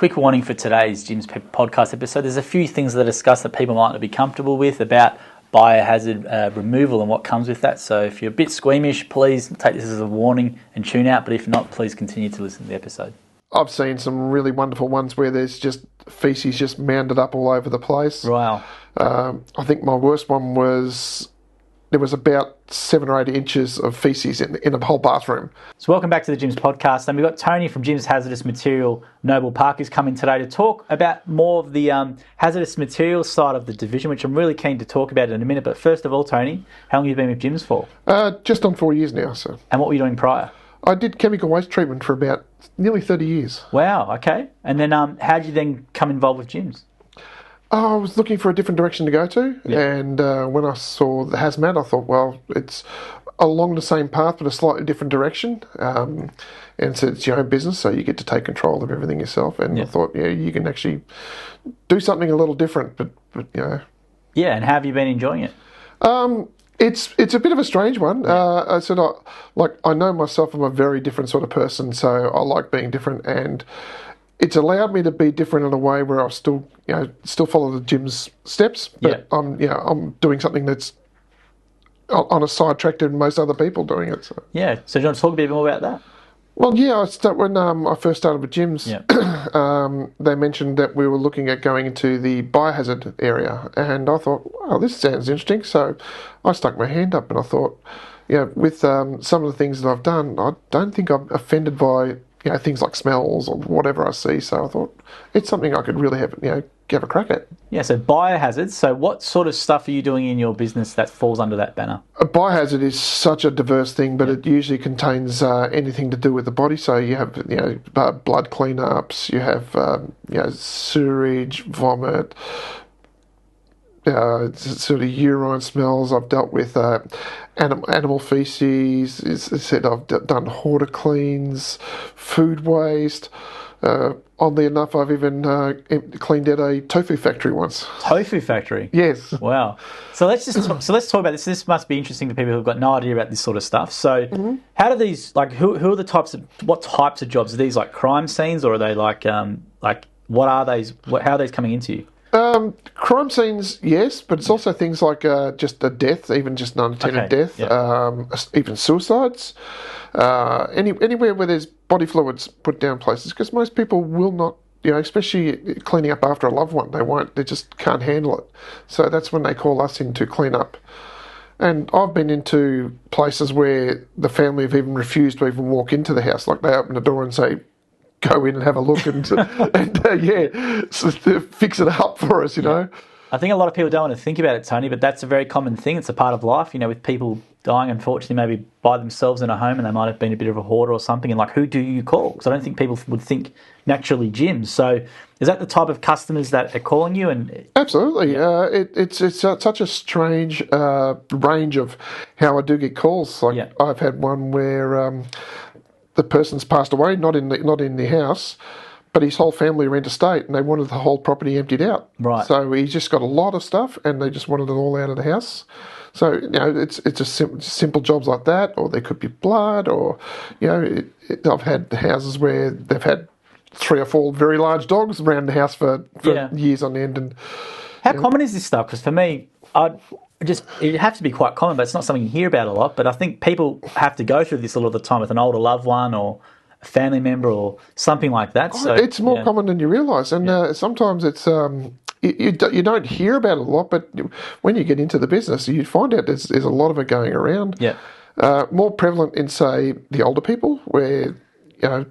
Quick warning for today's Jim's podcast episode. There's a few things that are discussed that people might not be comfortable with about biohazard removal and what comes with that. So if you're a bit squeamish, please take this as a warning and tune out. But if not, please continue to listen to the episode. I've seen some really wonderful ones where there's just feces just mounded up all over the place. Wow. I think my worst one was there was about 7 or 8 inches of feces in a whole bathroom. So welcome back to the Jim's podcast. And we've got Tony from Jim's Hazardous Material Noble Park who's come in today to talk about more of the hazardous materials side of the division, which I'm really keen to talk about in a minute. But first of all, Tony, how long have you been with Jim's for? Just on 4 years now, sir. And what were you doing prior? I did chemical waste treatment for about nearly 30 years. Wow, okay. And then how did you then come involved with Jim's? I was looking for a different direction to go to, and when I saw the hazmat, I thought, well, it's along the same path but a slightly different direction, and so it's your own business, so you get to take control of everything yourself, and I thought, you can actually do something a little different, but Yeah, and how have you been enjoying it? It's a bit of a strange one. I know myself, I'm a very different sort of person, so I like being different, and it's allowed me to be different in a way where I still follow the Jim's steps, but I'm doing something that's on a side track to most other people doing it. So. Yeah. So do you want to talk a bit more about that? Well, when I first started with Jim's, they mentioned that we were looking at going into the biohazard area, and I thought, wow, this sounds interesting. So I stuck my hand up, and I thought, with some of the things that I've done, I don't think I'm offended by things like smells or whatever I see. So I thought it's something I could really have a crack at. Yeah, so biohazards. So what sort of stuff are you doing in your business that falls under that banner? A biohazard is such a diverse thing, but it usually contains anything to do with the body. So you have blood cleanups, you have sewage, vomit, sort of urine smells. I've dealt with animal feces. I've done hoarder cleans, food waste. Oddly enough, I've even cleaned out a tofu factory once. Tofu factory? Yes. Wow. So let's talk about this. This must be interesting to people who've got no idea about this sort of stuff. So how do these, who are the what types of jobs? Are these like crime scenes, or are they what are these? How are these coming into you? Crime scenes, yes, but it's also things like just a death, even just an unattended death, even suicides, anywhere where there's body fluids put down places, because most people will not, especially cleaning up after a loved one, they just can't handle it. So that's when they call us in to clean up. And I've been into places where the family have even refused to even walk into the house, like they open the door and say, go in and have a look and fix it up for us, I think a lot of people don't want to think about it, Tony, but that's a very common thing. It's a part of life, with people dying, unfortunately, maybe by themselves in a home, and they might have been a bit of a hoarder or something, and who do you call? Because I don't think people would think naturally Jim. So is that the type of customers that are calling you? And absolutely. It's such a strange range of how I do get calls. I've had one where the person's passed away, not in the house, but his whole family are interstate, and they wanted the whole property emptied out. Right. So he's just got a lot of stuff, and they just wanted it all out of the house. So it's just simple jobs like that, or there could be blood, or I've had houses where they've had 3 or 4 very large dogs around the house for years on end. And how common is this stuff? Because for me, it has to be quite common, but it's not something you hear about a lot. But I think people have to go through this a lot of the time with an older loved one or a family member or something like that. So it's more common than you realise, and sometimes it's you don't hear about it a lot, but when you get into the business, you find out there's a lot of it going around. Yeah. More prevalent in, say, the older people, where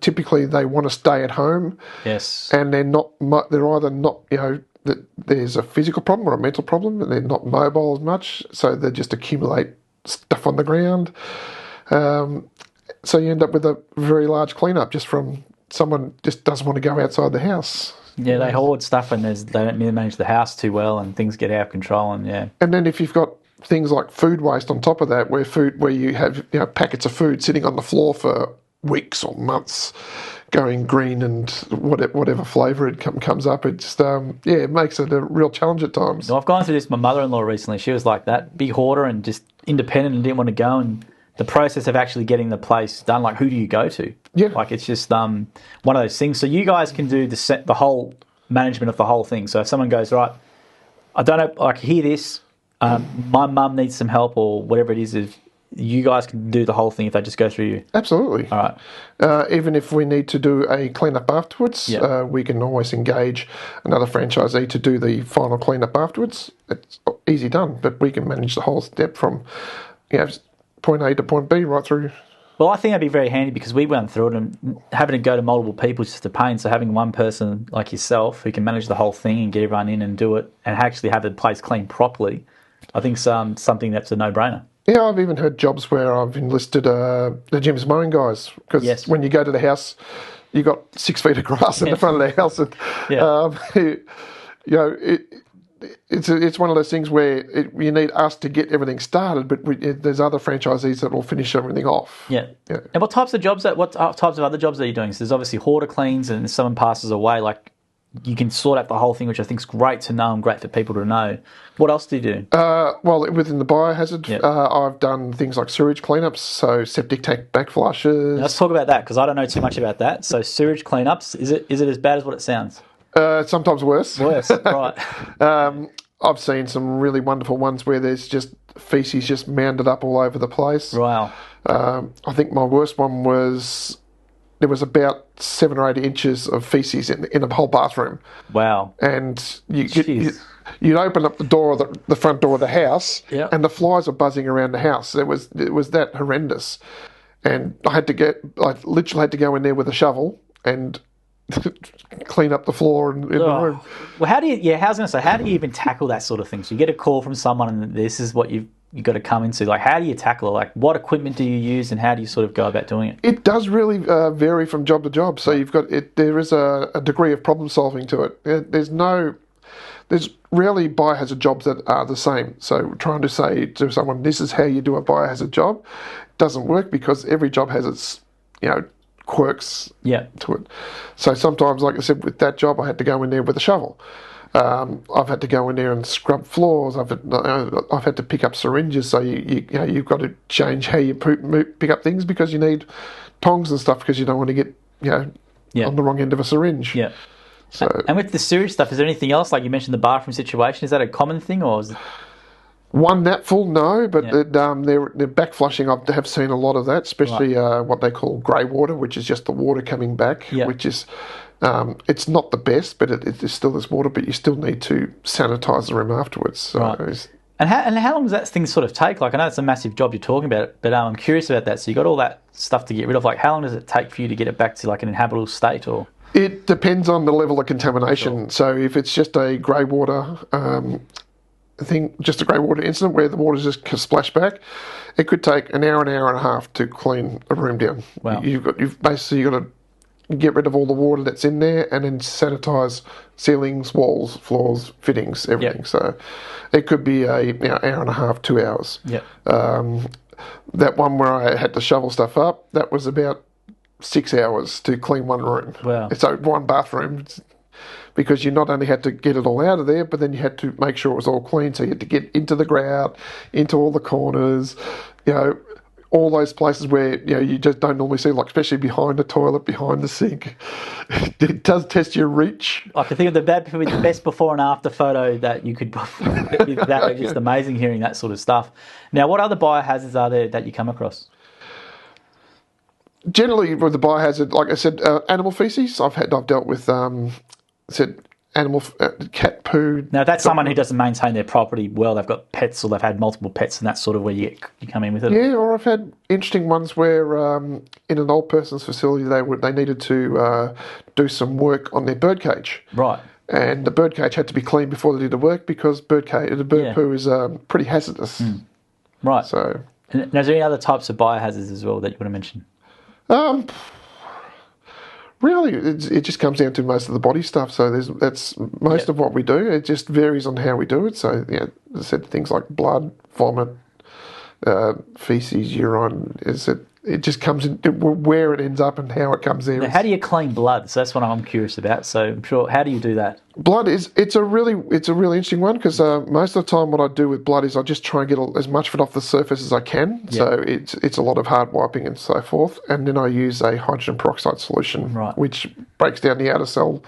typically they want to stay at home. Yes. And they're either not that there's a physical problem or a mental problem, and they're not mobile as much, so they just accumulate stuff on the ground. So you end up with a very large cleanup just from someone just doesn't want to go outside the house. Yeah, they hoard stuff and they don't manage the house too well, and things get out of control. And then if you've got things like food waste on top of that, where you have packets of food sitting on the floor for weeks or months, going green and whatever flavour it comes up, it just it makes it a real challenge at times. Well, I've gone through this with my mother-in-law recently. She was like that, big hoarder and just independent and didn't want to go, and the process of actually getting the place done, like who do you go to? Yeah. Like it's just one of those things. So you guys can do the whole management of the whole thing. So if someone goes, right, I don't know, I can hear this, my mum needs some help or whatever it is, if you guys can do the whole thing if they just go through you. Absolutely. All right. Even if we need to do a clean-up afterwards, Yeah. we can always engage another franchisee to do the final clean-up afterwards. It's easy done, but we can manage the whole step from point A to point B right through. Well, I think that'd be very handy because we went through it and having to go to multiple people is just a pain. So having one person like yourself who can manage the whole thing and get everyone in and do it and actually have the place cleaned properly, I think something that's a no-brainer. Yeah, I've even heard jobs where I've enlisted the Jim's mowing guys because when you go to the house, you got 6 feet of grass in the front of the house. And, it's one of those things where you need us to get everything started, but there's other franchisees that will finish everything off. Yeah. And what types of other jobs are you doing? So there's obviously hoarder cleans, and if someone passes away, like you can sort out the whole thing, which I think is great to know and great for people to know. What else do you do? Well, within the biohazard, I've done things like sewage cleanups, so septic tank backflushes. Now let's talk about that because I don't know too much about that. So sewage cleanups, is it as bad as what it sounds? Sometimes worse. Worse, right. I've seen some really wonderful ones where there's just feces just mounded up all over the place. Wow. I think my worst one was there was about 7 or 8 inches of feces in a whole bathroom. Wow. And you'd open up the door, the front door of the house, and the flies were buzzing around the house. It was that horrendous. And I literally had to go in there with a shovel and clean up the floor in the room. Well, how do you even tackle that sort of thing? So you get a call from someone and this is what you've got to come into. Like, how do you tackle it? Like, what equipment do you use and how do you sort of go about doing it? It does really vary from job to job. So there is a degree of problem solving to it. There's rarely biohazard jobs that are the same. So trying to say to someone, this is how you do a biohazard job, doesn't work because every job has its, quirks to it. So sometimes, like I said, with that job, I had to go in there with a shovel. I've had to go in there and scrub floors. I've had to pick up syringes. So you've got to change how you pick up things because you need tongs and stuff because you don't want to get on the wrong end of a syringe. Yeah. So, and with the sewage stuff, is there anything else? Like you mentioned, the bathroom situation. Is that a common thing, or is it... One that full, no, but they're back flushing. I have seen a lot of that, especially what they call grey water, which is just the water coming back, which is it's not the best, but it still is water. But you still need to sanitise the room afterwards. So. Right. And how long does that thing sort of take? Like I know it's a massive job you're talking about, but I'm curious about that. So you got all that stuff to get rid of. Like how long does it take for you to get it back to like an inhabitable state, or? It depends on the level of contamination. Sure. So if it's just a grey water. Just a grey water incident where the water's just splashed back, it could take an hour and a half to clean a room down. Wow. You've basically got to get rid of all the water that's in there and then sanitise ceilings, walls, floors, fittings, everything. Yep. So it could be a hour and a half, 2 hours. Yep. That one where I had to shovel stuff up, that was about 6 hours to clean one room. Wow. So one bathroom. Because you not only had to get it all out of there, but then you had to make sure it was all clean. So you had to get into the grout, into all the corners, all those places where you just don't normally see, like especially behind the toilet, behind the sink. It does test your reach. I can think of the best before and after photo that you could. That was just amazing hearing that sort of stuff. Now, what other biohazards are there that you come across? Generally, with the biohazard, like I said, animal feces. I've dealt with. Animal cat poo. Now, if that's someone who doesn't maintain their property well, they've got pets or they've had multiple pets, and that's sort of where you come in with it. Yeah, or I've had interesting ones where in an old person's facility they needed to do some work on their bird cage. Right. And the bird cage had to be cleaned before they did the work because bird poo is pretty hazardous. Mm. Right. So, now, is there any other types of biohazards as well that you want to mention? Really, it just comes down to most of the body stuff. So that's most of what we do. It just varies on how we do it. So, as I said, things like blood, vomit, feces, urine. it just comes in where it ends up and how it comes there. Now, how do you clean blood? So that's what I'm curious about. So I'm sure, how do you do that? Blood it's a really interesting one because most of the time what I do with blood is I just try and get as much of it off the surface as I can. Yep. So it's a lot of hard wiping and so forth, and then I use a hydrogen peroxide solution, which breaks down the outer cell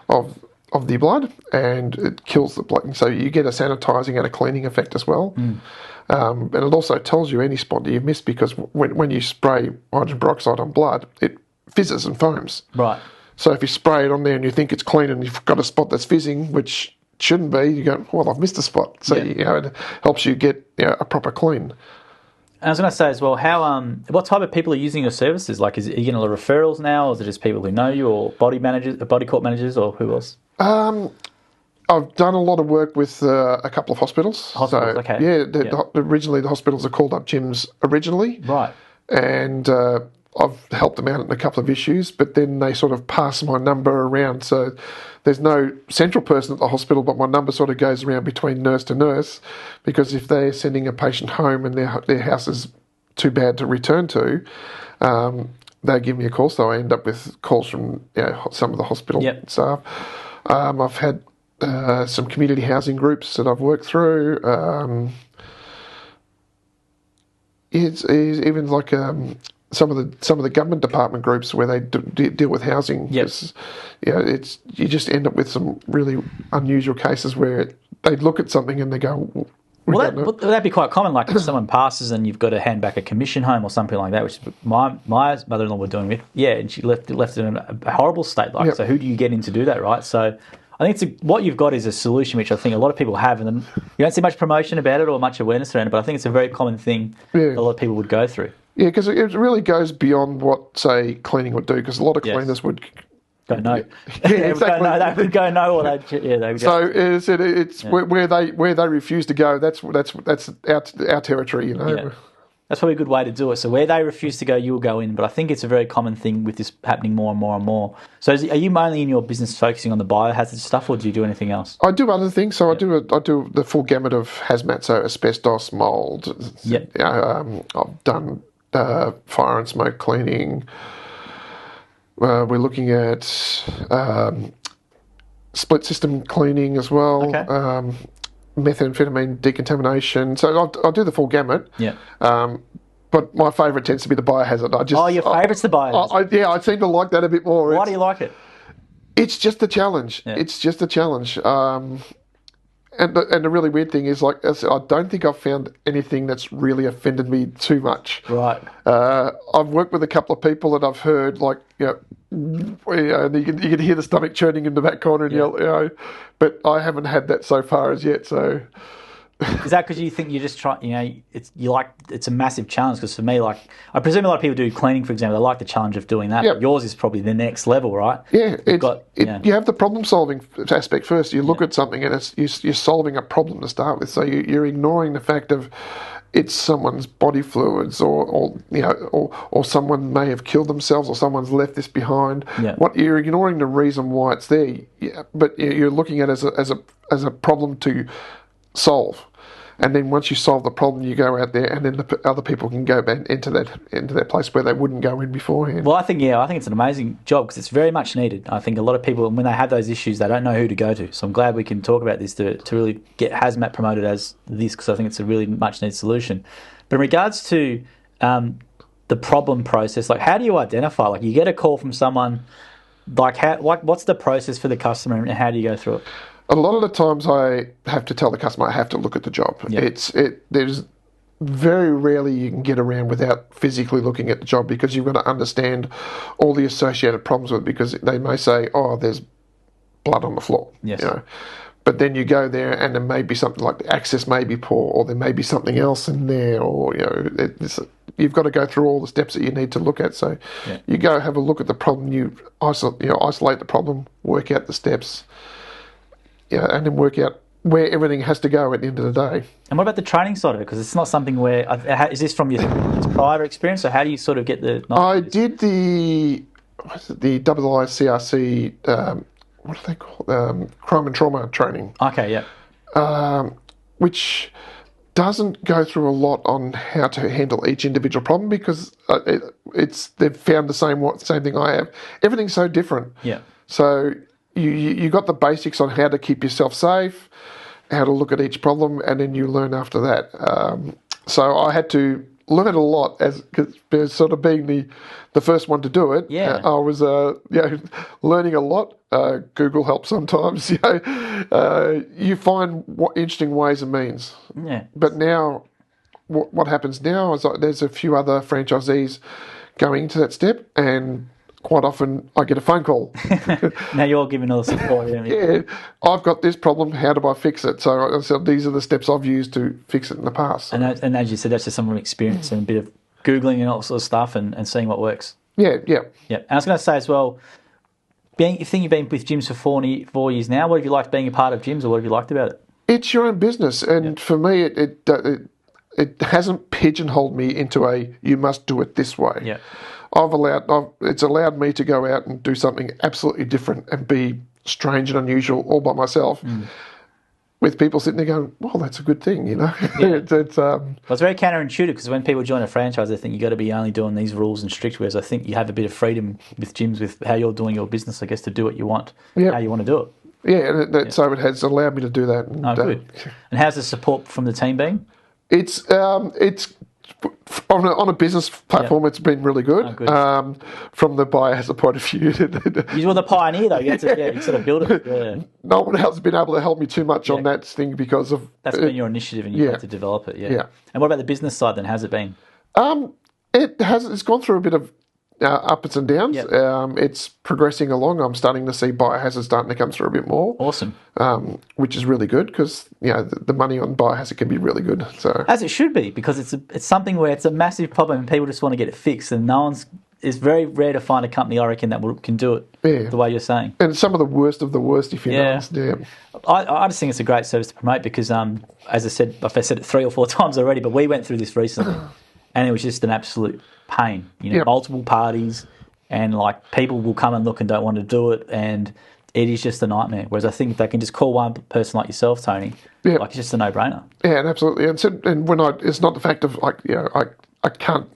of the blood and it kills the blood. So you get a sanitizing and a cleaning effect as well. And it also tells you any spot that you've missed because when you spray hydrogen peroxide on blood, it fizzes and foams. Right. So if you spray it on there and you think it's clean and you've got a spot that's fizzing, which shouldn't be, you go, well, I've missed a spot. So it helps you get a proper clean. And I was going to say as well, how what type of people are using your services? Like, are you getting a lot of referrals now, or is it just people who know you, or body court managers, or who else? I've done a lot of work with a couple of hospitals. Hospitals, okay. Yeah, originally the hospitals are called up gyms originally. Right. And I've helped them out in a couple of issues, but then they sort of pass my number around. So there's no central person at the hospital, but my number sort of goes around between nurse to nurse because if they're sending a patient home and their house is too bad to return to, they give me a call. So I end up with calls from some of the hospital staff. I've had some community housing groups that I've worked through. It's even like some of the government department groups where they deal with housing. Yes, you just end up with some really unusual cases where they look at something and they go. That'd be quite common. Like if someone passes and you've got to hand back a commission home or something like that, which my mother-in-law were doing with. Yeah, and she left it in a horrible state. Like, so who do you get in to do that, right? So I think what you've got is a solution which I think a lot of people have, and you don't see much promotion about it or much awareness around it, but I think it's a very common thing a lot of people would go through. Yeah, because it really goes beyond what, say, cleaning would do, because a lot of cleaners would... Go no. Yeah, exactly. They would go no, or they would So it's where they refuse to go, that's our territory, you know. Yeah. That's probably a good way to do it. So where they refuse to go, you'll go in. But I think it's a very common thing with this happening more and more and more. So are you mainly in your business focusing on the biohazard stuff, or do you do anything else? I do other things. So I do the full gamut of hazmat, so asbestos, mould. Yep. I've done fire and smoke cleaning. We're looking at split system cleaning as well. Okay. Methamphetamine decontamination. So I'll do the full gamut. Yeah. But my favourite tends to be the biohazard. Your favourite's the biohazard. I seem to like that a bit more. Why do you like it? It's just a challenge. Yeah. It's just a challenge. And the really weird thing is, like I said, I don't think I've found anything that's really offended me too much. Right. I've worked with a couple of people that I've heard, like, and you can hear the stomach churning in the back corner and yell, but I haven't had that so far as yet. So, is that because you think you just try? It's a massive challenge. Because for me, like, I presume a lot of people do cleaning, for example. They like the challenge of doing that. Yep. But yours is probably the next level, right? Yeah, you have the problem solving aspect first. You look at something and you're solving a problem to start with. So you're ignoring the fact of it's someone's body fluids, or someone may have killed themselves, or someone's left this behind. Yeah. What you're ignoring the reason why it's there, but you're looking at it as a problem to solve. And then once you solve the problem, you go out there, and then the other people can go back into that place where they wouldn't go in beforehand. Well, I think it's an amazing job because it's very much needed. I think a lot of people, when they have those issues, they don't know who to go to. So I'm glad we can talk about this to really get hazmat promoted as this, because I think it's a really much needed solution. But in regards to the problem process, like, how do you identify? Like, you get a call from someone, like, what's the process for the customer, and how do you go through it? A lot of the times I have to tell the customer I have to look at the job. Yep. There's very rarely you can get around without physically looking at the job, because you've got to understand all the associated problems with it, because they may say, oh, there's blood on the floor. Yes. But then you go there and there may be something like the access may be poor, or there may be something else in there, or you've got to go through all the steps that you need to look at. So you go have a look at the problem, you isolate the problem, work out the steps. And then work out where everything has to go at the end of the day. And what about the training side of it? Because it's not something where... is this from your prior experience, or how do you sort of get the... I did the IICRC, what do they call it? Crime and trauma training. Okay, yeah. Which doesn't go through a lot on how to handle each individual problem because they've found the same thing I have. Everything's so different. Yeah. So you got the basics on how to keep yourself safe, how to look at each problem, and then you learn after that. So I had to learn a lot as sort of being the first one to do it. Yeah. I was learning a lot. Google helps sometimes. You find what interesting ways and means. Yeah. But now, what happens now is there's a few other franchisees going into that step, and quite often I get a phone call. Now you're giving all the support. Yeah, I've got this problem. How do I fix it? So I said these are the steps I've used to fix it in the past. And as you said, that's just some experience and a bit of Googling and all sort of stuff and seeing what works. Yeah. And I was going to say as well, you think you've been with gyms for 4 years now. What have you liked being a part of gyms, or what have you liked about it? It's your own business, and for me, it hasn't pigeonholed me into you must do it this way. Yeah. It's allowed me to go out and do something absolutely different and be strange and unusual all by myself. With people sitting there going, well, that's a good thing, Yeah. Well, it's very counterintuitive because when people join a franchise, they think you've got to be only doing these rules and strict, whereas I think you have a bit of freedom with gyms, with how you're doing your business, I guess, to do what you want, how you want to do it. Yeah, and so it has allowed me to do that. And, good. And how's the support from the team been? It's on a business platform. It's been really good. Good. From the biohazard point of view, You were the pioneer, though. You sort of built it. Yeah. No one else has been able to help me too much on that thing because of that's been your initiative, and you've had to develop it. Yeah. And what about the business side then? How's it been? It's gone through a bit of ups and downs. Yep. It's progressing along. I'm starting to see biohazard starting to come through a bit more. Awesome. Which is really good because the money on biohazard can be really good. So as it should be, because it's something where it's a massive problem and people just want to get it fixed, and it's very rare to find a company, I reckon, that can do it the way you're saying. And some of the worst, if you know. Yeah. I just think it's a great service to promote because, as I said, I've said it 3 or 4 times already, but we went through this recently and it was just an absolute pain. Multiple parties, and like people will come and look and don't want to do it, and it is just a nightmare. Whereas I think if they can just call one person like yourself, Tony, it's just a no-brainer. Yeah, and absolutely. And when it's not the fact of I can't.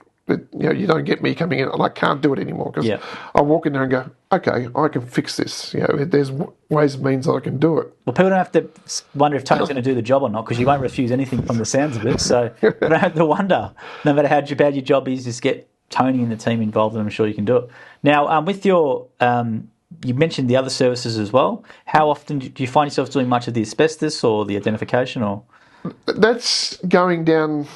You don't get me coming in and I can't do it anymore because I walk in there and go, okay, I can fix this. There's ways and means I can do it. Well, people don't have to wonder if Tony's going to do the job or not, because you won't refuse anything from the sounds of it. So you don't have to wonder. No matter how bad your job is, just get Tony and the team involved, and I'm sure you can do it. Now, with your, you mentioned the other services as well. How often do you find yourself doing much of the asbestos or the identification, or? That's going down.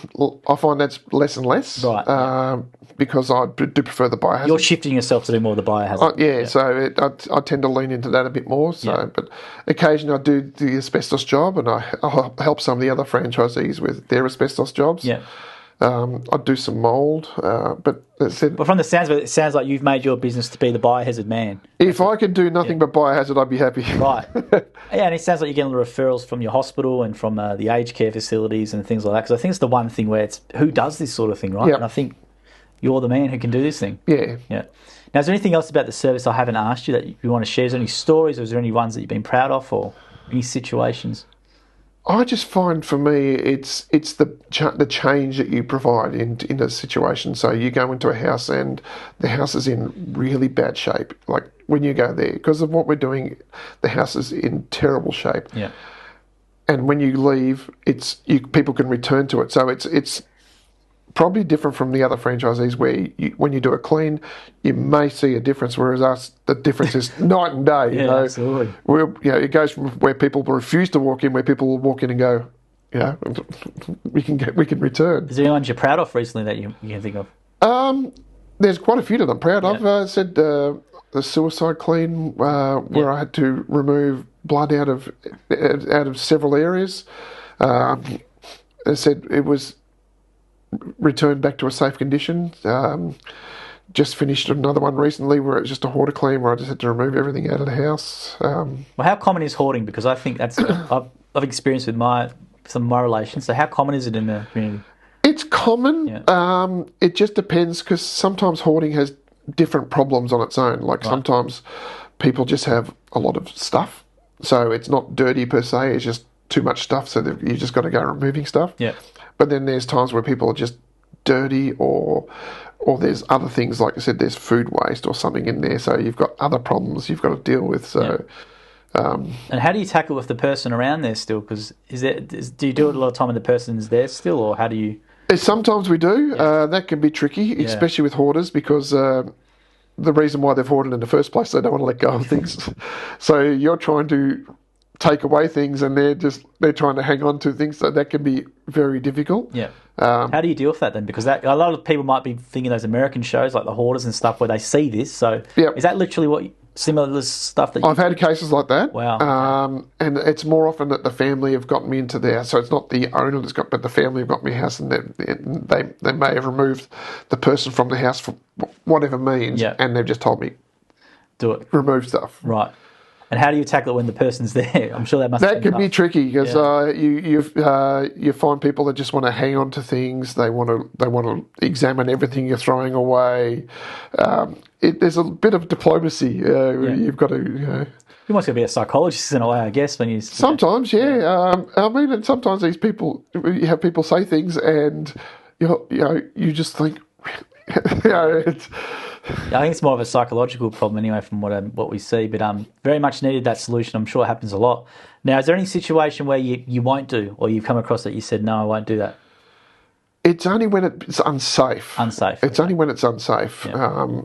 I find that's less and less, right? Because I do prefer the biohazard. You're shifting yourself to do more of the biohazard. So I tend to lean into that a bit more. So, but occasionally I do the asbestos job, and I'll help some of the other franchisees with their asbestos jobs. Yeah. I do some mould, but from the sounds of it, it sounds like you've made your business to be the biohazard man. If I could do nothing but biohazard, I'd be happy. Right. Yeah, and it sounds like you're getting referrals from your hospital and from the aged care facilities and things like that, because I think it's the one thing where it's who does this sort of thing, right? Yep. And I think you're the man who can do this thing. Yeah. Yeah. Now, is there anything else about the service I haven't asked you that you want to share? Is there any stories, or is there any ones that you've been proud of, or any situations? I just find for me it's the change that you provide in a situation. So you go into a house and the house is in really bad shape. Like when you go there, because of what we're doing, the house is in terrible shape. Yeah. And when you leave, people can return to it. So it's probably different from the other franchisees where when you do a clean, you may see a difference, whereas us, the difference is night and day. Absolutely. It goes from where people refuse to walk in, where people will walk in and go, we can return. Is there any ones you're proud of recently that you can think of? There's quite a few that I'm proud of. I said the suicide clean where I had to remove blood out of several areas. I said it was returned back to a safe condition. Just finished another one recently where it was just a hoarder clean where I just had to remove everything out of the house. Well, how common is hoarding? Because I think that's I've experienced with some of my relations. So how common is it in the community? It's common. Yeah. It just depends, because sometimes hoarding has different problems on its own. Like sometimes people just have a lot of stuff, so it's not dirty per se. It's just too much stuff, so you just got to go removing stuff. Yeah. But then there's times where people are just dirty, or there's other things, like I said, there's food waste or something in there, so you've got other problems you've got to deal with. So, and how do you tackle with the person around there still? Because do you do it a lot of time when the person's there still, or how do you? Sometimes we do. That can be tricky, especially with hoarders, because the reason why they've hoarded in the first place, they don't want to let go of things. So you're trying to take away things, and they're trying to hang on to things, so that can be very difficult. Yeah. How do you deal with that then? Because a lot of people might be thinking those American shows like the Hoarders and stuff where they see this. So is that literally similar stuff that I've had cases like that? Wow. And it's more often that the family have got me into their house. So it's not the owner but the family have got me a house, and they may have removed the person from the house for whatever means, and they've just told me, do it. Remove stuff. Right. And how do you tackle it when the person's there? I'm sure that can be tricky, because you find people that just want to hang on to things. They want to examine everything you're throwing away. There's a bit of diplomacy. You've got to. You must be a psychologist in a way, I guess, when you. Sometimes, I mean, and sometimes you have people say things, and you just think, it's. I think it's more of a psychological problem anyway, from what we see. But very much needed that solution. I'm sure it happens a lot. Now, is there any situation where you won't do, or you've come across that you said, no, I won't do that? It's only when it's unsafe. It's only when it's unsafe. Yeah.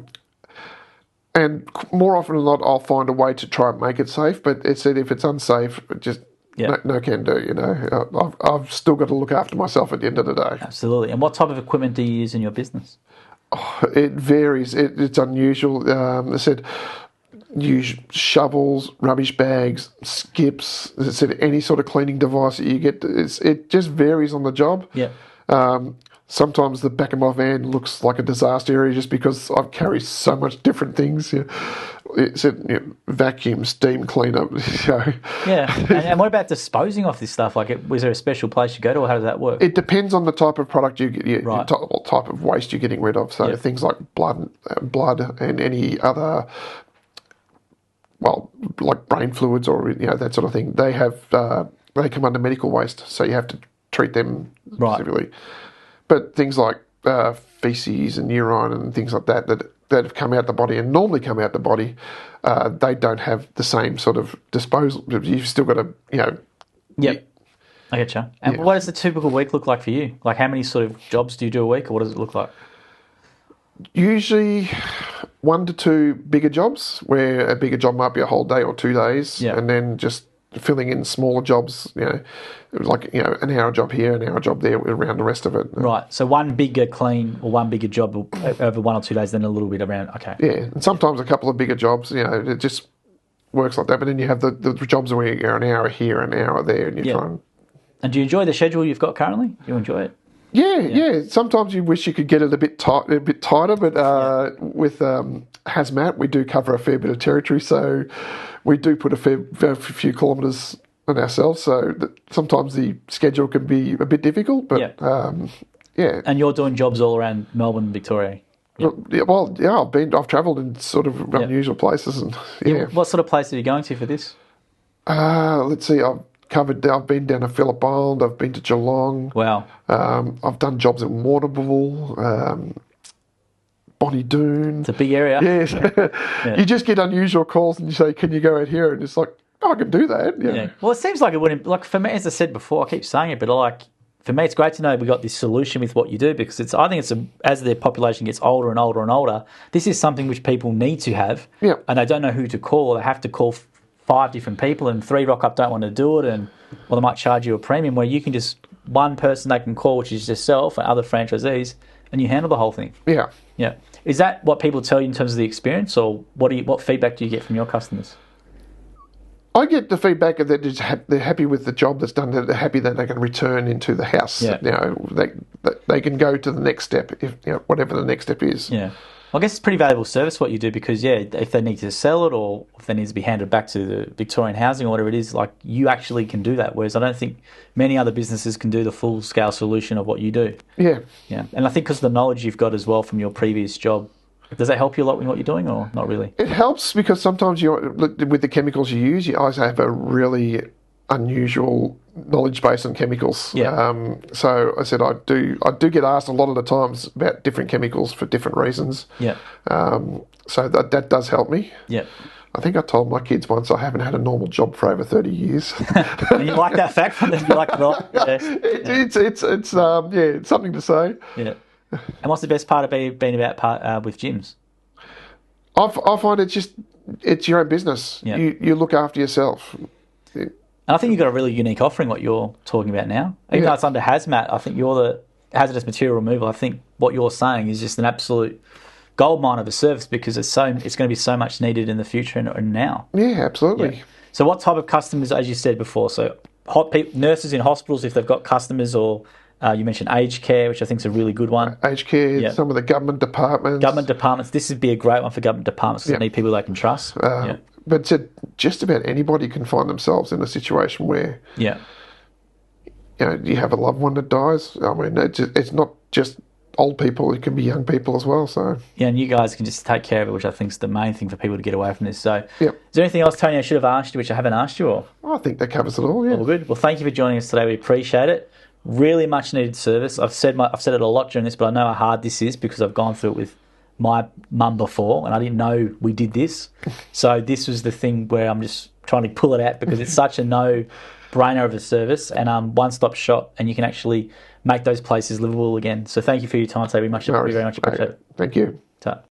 And more often than not, I'll find a way to try and make it safe. But if it's unsafe, just no can do. I've still got to look after myself at the end of the day. Absolutely. And what type of equipment do you use in your business? Oh, it varies. It's unusual. I said, use shovels, rubbish bags, skips. As I said, any sort of cleaning device that you get. It just varies on the job. Yeah. Sometimes the back of my van looks like a disaster area just because I carry so much different things. It's vacuum, steam cleaner. Yeah. And what about disposing of this stuff? Like, was there a special place you go to, or how does that work? It depends on the type of product what type of waste you're getting rid of. So things like blood and any other, like brain fluids or that sort of thing. They come under medical waste, so you have to treat them specifically. But things like feces and urine and things like that have come out the body and normally come out the body, they don't have the same sort of disposal. You've still got to, Yep. I get you. And what does the typical week look like for you? Like, how many sort of jobs do you do a week, or what does it look like? Usually 1 to 2 bigger jobs, where a bigger job might be a whole day or 2 days, and then just filling in smaller jobs, like an hour job here, an hour job there, around the rest of it. Right. So one bigger clean or one bigger job over 1 or 2 days, then a little bit around. Okay. Yeah, and sometimes a couple of bigger jobs. It just works like that. But then you have the jobs where you're an hour here, an hour there, and you try and. And do you enjoy the schedule you've got currently? Do you enjoy it? Yeah. Sometimes you wish you could get it a bit tighter, but with hazmat, we do cover a fair bit of territory, so we do put a few kilometres on ourselves. So sometimes the schedule can be a bit difficult, but yeah. And you're doing jobs all around Melbourne and Victoria. Yep. I've travelled in sort of unusual places, and What sort of places are you going to for this? Let's see. I've been down to Phillip Island. I've been to Geelong. Wow. I've done jobs in Warrnambool, Bonnie Doon. It's a big area. Yes. You just get unusual calls and you say, "Can you go out here?" And it's like, "Oh, I can do that." Yeah. Well, it seems like it wouldn't. Like, for me, as I said before, I keep saying it, but for me, it's great to know we got this solution with what you do, because I think as the population gets older and older and older, this is something which people need to have, and they don't know who to call. They have to call 5 different people, and 3 rock up don't want to do it, and they might charge you a premium, where you can just one person they can call, which is yourself and other franchisees, and you handle the whole thing. Yeah. Is that what people tell you in terms of the experience, or what feedback do you get from your customers? I get the feedback that they're happy with the job that's done. They're happy that they can return into the house. Yeah. They can go to the next step, if whatever the next step is. Yeah. I guess it's pretty valuable service what you do, because if they need to sell it, or if they need to be handed back to the Victorian housing or whatever it is, like, you actually can do that. Whereas I don't think many other businesses can do the full scale solution of what you do. Yeah. Yeah. And I think because of the knowledge you've got as well from your previous job, does that help you a lot in what you're doing, or not really? It helps, because sometimes with the chemicals you use, you always have a really unusual knowledge base on chemicals. Yeah. So I said I do get asked a lot of the times about different chemicals for different reasons. Yeah. So that does help me. Yeah. I think I told my kids once I haven't had a normal job for over 30 years. And you like that fact from them? You like it all? Yeah. It's something to say. Yeah. And what's the best part of being about with gyms? I find it's your own business. Yeah. You look after yourself. And I think you've got a really unique offering, what you're talking about now. Even though it's under hazmat, I think you're the hazardous material removal. I think what you're saying is just an absolute goldmine of a service because it's going to be so much needed in the future and now. Yeah, absolutely. Yeah. So what type of customers, as you said before, so nurses in hospitals, if they've got customers, or you mentioned aged care, which I think is a really good one. Aged care, some of the government departments. Government departments, this would be a great one for government departments because they need people they can trust. But just about anybody can find themselves in a situation where you have a loved one that dies. I mean, it's not just old people, it can be young people as well. So and you guys can just take care of it, which I think is the main thing for people to get away from this. So is there anything else, Tony, I should have asked you, which I haven't asked you? Or I think that covers it all. Yeah. All good. Well, thank you for joining us today. We appreciate it. Really much needed service. I've said it a lot during this, but I know how hard this is because I've gone through it with my mum before, and I didn't know we did this. So this was the thing where I'm just trying to pull it out because it's such a no-brainer of a service and one-stop shop, and you can actually make those places livable again. So thank you for your time today. We very much appreciate it. Thank you.